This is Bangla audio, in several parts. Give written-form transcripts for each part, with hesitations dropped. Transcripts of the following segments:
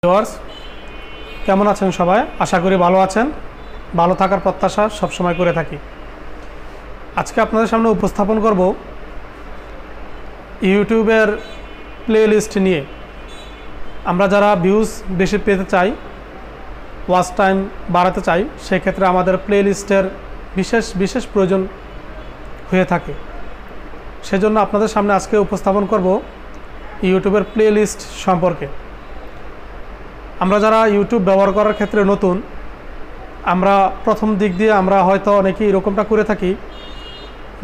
ভিউয়ার্স কেমন আছেন সবাই? আশা করি ভালো আছেন। ভালো থাকার প্রত্যাশা সবসময় করে থাকি। আজকে আপনাদের সামনে উপস্থাপন করব ইউটিউবের প্লেলিস্ট নিয়ে। আমরা যারা ভিউজ বেশি পেতে চাই, ওয়াচ টাইম বাড়াতে চাই, সেক্ষেত্রে আমাদের প্লেলিস্টের বিশেষ প্রয়োজন হয়ে থাকে। সেজন্য আপনাদের সামনে আজকে উপস্থাপন করব ইউটিউবের প্লেলিস্ট সম্পর্কে। আমরা যারা ইউটিউব ব্যবহার করার ক্ষেত্রে নতুন, আমরা প্রথম দিক দিয়ে আমরা হয়তো অনেকেই এরকমটা করে থাকি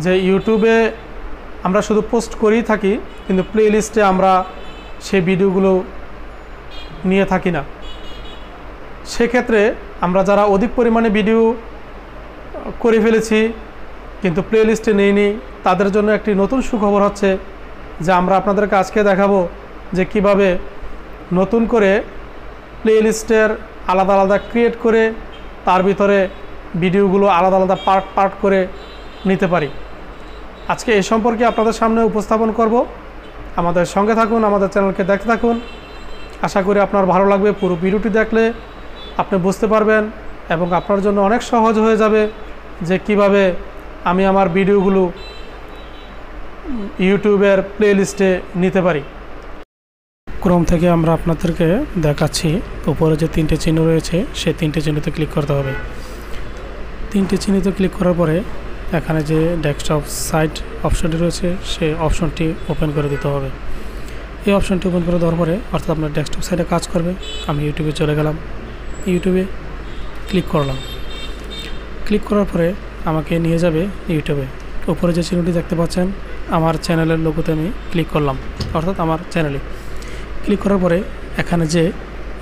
যে ইউটিউবে আমরা শুধু পোস্ট করেই থাকি, কিন্তু প্লেলিস্টে আমরা সেই ভিডিওগুলো নিয়ে থাকি না। সেক্ষেত্রে আমরা যারা অধিক পরিমাণে ভিডিও করে ফেলেছি কিন্তু প্লেলিস্টে নেইনি, তাদের জন্য একটি নতুন সুখবর হচ্ছে যে আমরা আপনাদেরকে আজকে দেখাবো যে কিভাবে নতুন করে প্লেলিস্টের আলাদা আলাদা ক্রিয়েট করে তার ভিতরে ভিডিওগুলো আলাদা আলাদা পার্ট করে নিতে পারি। আজকে এই সম্পর্কে আপনাদের সামনে উপস্থাপন করব। আমাদের সঙ্গে থাকুন, আমাদের চ্যানেলকে দেখতে থাকুন। আশা করি আপনার ভালো লাগবে। পুরো ভিডিওটি দেখলে আপনি বুঝতে পারবেন এবং আপনার জন্য অনেক সহজ হয়ে যাবে যে কিভাবে আমি আমার ভিডিওগুলো ইউটিউবের প্লেলিস্টে নিতে পারি। ক্রোম থেকে আমরা আপনাদেরকে দেখাচ্ছি উপরে যে তিনটে চিহ্ন রয়েছে সেই তিনটে চিহ্নতে ক্লিক করতে হবে। তিনটে চিহ্নতে ক্লিক করার পরে এখানে যে ডেস্কটপ সাইট অপশনটি রয়েছে সেই অপশনটি ওপেন করে দিতে হবে। এই অপশনটি ওপেন করে দেওয়ার পরে অর্থাৎ আপনার ডেস্কটপ সাইটে কাজ করবে। আমি ইউটিউবে চলে গেলাম, ইউটিউবে ক্লিক করলাম। ক্লিক করার পরে আমাকে নিয়ে যাবে ইউটিউবে। উপরে যে চিহ্নটি দেখতে পাচ্ছেন আমার চ্যানেলের লোগোতে আমি ক্লিক করলাম, অর্থাৎ আমার চ্যানেলে ক্লিক করার পরে এখানে যে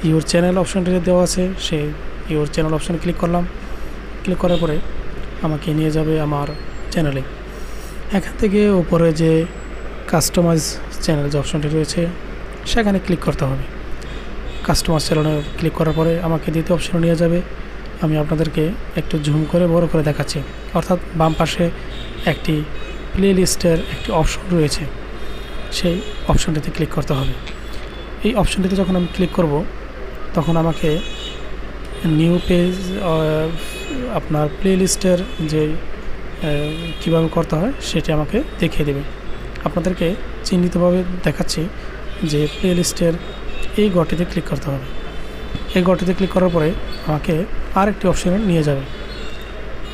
ইউর চ্যানেল অপশনটি দেওয়া আছে সেই ইউর চ্যানেল অপশানে ক্লিক করলাম। ক্লিক করার পরে আমাকে নিয়ে যাবে আমার চ্যানেলে। এখান থেকে উপরে যে কাস্টমাইজ চ্যানেল যে অপশনটি রয়েছে সেখানে ক্লিক করতে হবে। কাস্টমাইজ চ্যানেলে ক্লিক করার পরে আমাকে দ্বিতীয় অপশনে নিয়ে যাবে। আমি আপনাদেরকে একটু জুম করে বড় করে দেখাচ্ছি, অর্থাৎ বাম পাশে একটি প্লেলিস্টের একটি অপশন রয়েছে, সেই অপশনটিতে ক্লিক করতে হবে। এই অপশনটিতে যখন আমি ক্লিক করব তখন আমাকে নিউ পেজ আপনার প্লেলিস্টের যে কীভাবে করতে হয় সেটি আমাকে দেখিয়ে দেবে। আপনাদেরকে চিহ্নিতভাবে দেখাচ্ছি যে প্লেলিস্টের এই ঘরটিতে ক্লিক করতে হবে। এই ঘরটিতে ক্লিক করার পরে আমাকে আরেকটি অপশনে নিয়ে যাবে।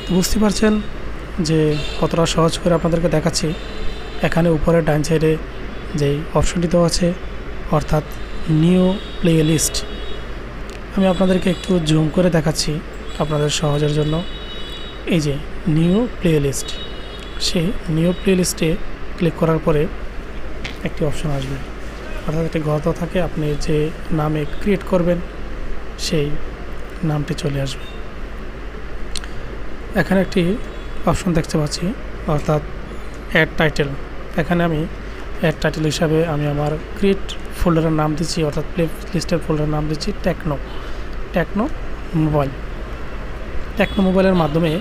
তো বুঝতে পারছেন যে কতটা সহজ করে আপনাদেরকে দেখাচ্ছি। এখানে উপরে ডান সাইডে যেই অপশনটি দেওয়া আছে অর্থাৎ নিউ প্লেলিস্ট, আমি আপনাদেরকে একটু জুম করে দেখাচ্ছি আপনাদের সহজের জন্য। এই যে নিউ প্লেলিস্ট, সেই নিউ প্লেলিস্টে ক্লিক করার পরে একটি অপশন আসবে, অর্থাৎ একটি ঘর থাকে, আপনি যে নামে ক্রিয়েট করবেন সেই নামটি চলে আসবে। এখানে একটি অপশন দেখতে পাচ্ছি অর্থাৎ অ্যাড টাইটেল। এখানে আমি অ্যাড টাইটেল হিসাবে আমি আমার ক্রিয়েট ফোল্ডারের নাম দিচ্ছি, অর্থাৎ প্লে লিস্টের ফোল্ডারের নাম দিচ্ছি টেকনো মোবাইলের মাধ্যমে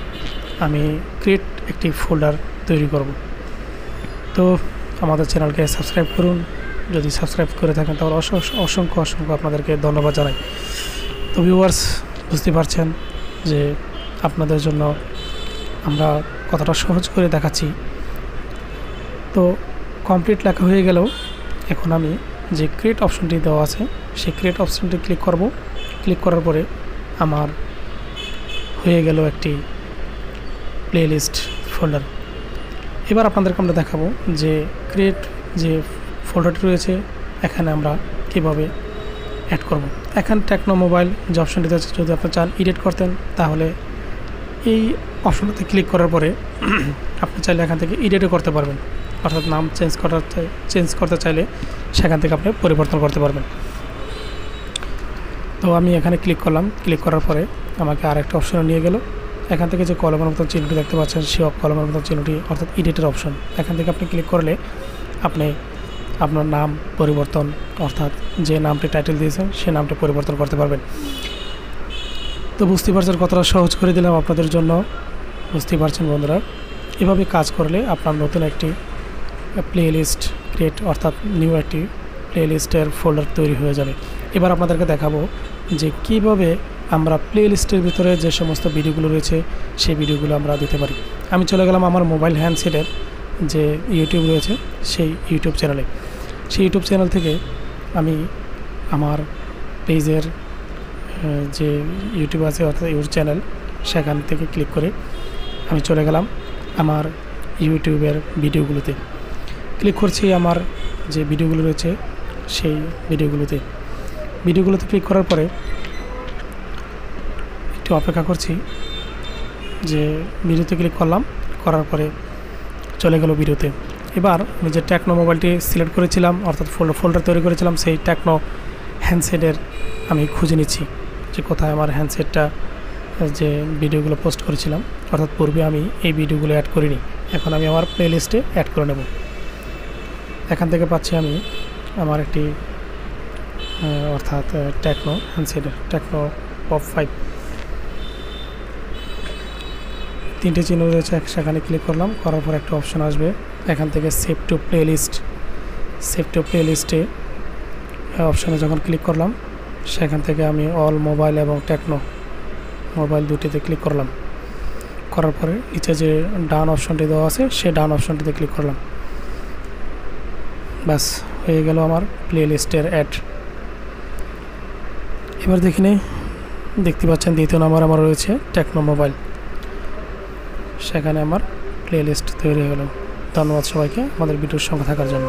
আমি ক্রিয়েট একটি ফোল্ডার তৈরি করব। তো আমাদের চ্যানেলকে সাবস্ক্রাইব করুন। যদি সাবস্ক্রাইব করে থাকেন তাহলে অসংখ্য আপনাদেরকে ধন্যবাদ জানাই। তো ভিউয়ার্স বুঝতে পারছেন যে আপনাদের জন্য আমরা কতটা সহজ করে দেখাচ্ছি। তো কমপ্লিট লেখা হয়ে গেলেও এখন আমি যে ক্রিয়েট অপশনটি দেওয়া আছে সেই ক্রিয়েট অপশনটি ক্লিক করব। ক্লিক করার পরে আমার হয়ে গেল একটি প্লেলিস্ট ফোল্ডার। এবার আপনাদেরকে আমরা দেখাবো যে ক্রিয়েট যে ফোল্ডারটি রয়েছে এখানে আমরা কিভাবে অ্যাড করব। এখানে টেকনো মোবাইল যে অপশনটি আছে, যদি আপনি চান এডিট করতেন তাহলে এই অপশনটাতে ক্লিক করার পরে আপনি চাইলে এখান থেকে এডিটও করতে পারবেন, অর্থাৎ নাম চেঞ্জ করতে চাইলে সেখান থেকে আপনি পরিবর্তন করতে পারবেন। তো আমি এখানে ক্লিক করলাম। ক্লিক করার পরে আমাকে আরেকটা অপশনে নিয়ে গেল। এখান থেকে যে কলমের মতন চিহ্নটি দেখতে পাচ্ছেন সেই কলমের মতন চিহ্নটি অর্থাৎ এডিটের অপশন, এখান থেকে আপনি ক্লিক করলে আপনি আপনার নাম পরিবর্তন, অর্থাৎ যে নামটি টাইটেল দিয়েছেন সেই নামটি পরিবর্তন করতে পারবেন। তো বুঝতে পারছেন কতটা সহজ করে দিলাম আপনাদের জন্য। বুঝতেই পারছেন বন্ধুরা, এভাবে কাজ করলে আপনার নতুন একটি প্লেলিস্ট ক্রিয়েট অর্থাৎ নিউ একটি প্লেলিস্টের ফোল্ডার তৈরি হয়ে যাবে। এবার আপনাদেরকে দেখাবো যে কিভাবে আমরা প্লে লিস্টের ভিতরে যে সমস্ত ভিডিওগুলো রয়েছে সেই ভিডিওগুলো আমরা দিতে পারি। আমি চলে গেলাম আমার মোবাইল হ্যান্ডসেটের যে ইউটিউব রয়েছে সেই ইউটিউব চ্যানেলে। সেই ইউটিউব চ্যানেল থেকে আমি আমার পেজের যে ইউটিউব আছে অর্থাৎ ইউটিউব চ্যানেল, সেখান থেকে ক্লিক করে আমি চলে গেলাম আমার ইউটিউবের ভিডিওগুলোতে। ক্লিক করছি আমার যে ভিডিওগুলো রয়েছে সেই ভিডিওগুলোতে ক্লিক করার পরে একটু অপেক্ষা করছি যে ভিডিওতে ক্লিক করলাম, করার পরে চলে গেল ভিডিওতে। এবার আমি যে টেকনো মোবাইলটি সিলেক্ট করেছিলাম অর্থাৎ ফোল্ডার তৈরি করেছিলাম সেই টেকনো হ্যান্ডসেটের আমি খুঁজে নিচ্ছি যে কোথায় আমার হ্যান্ডসেটটা যে ভিডিওগুলো পোস্ট করেছিলাম, অর্থাৎ পূর্বে আমি এই ভিডিওগুলো অ্যাড করিনি, এখন আমি আমার প্লে লিস্টে অ্যাড করে নেব। এখান থেকে পাচ্ছি আমি আমার একটি অর্থাৎ টেকনো হ্যান্ডসেটের টেকনো পপ 5 তিনটে চিহ্ন রয়েছে, সেখানে ক্লিক করলাম, করার পর একটা অপশন আসবে এখান থেকে সেভ টু প্লে লিস্টে অপশানে যখন ক্লিক করলাম সেখান থেকে আমি অল মোবাইল এবং টেকনো মোবাইল দুটিতে ক্লিক করলাম। করার পরে নিচে যে ডান অপশনটি দেওয়া আছে সেই ডান অপশনটিতে ক্লিক করলাম। ব্যাস হয়ে গেল আমার প্লে লিস্টের অ্যাড। এবার দেখতে পাচ্ছেন দ্বিতীয় নাম্বার আমার রয়েছে টেকনো মোবাইল, সেখানে আমার প্লে লিস্ট তৈরি হয়ে গেল। ধন্যবাদ সবাইকে আমাদের ভিডিওর সঙ্গে থাকার জন্য।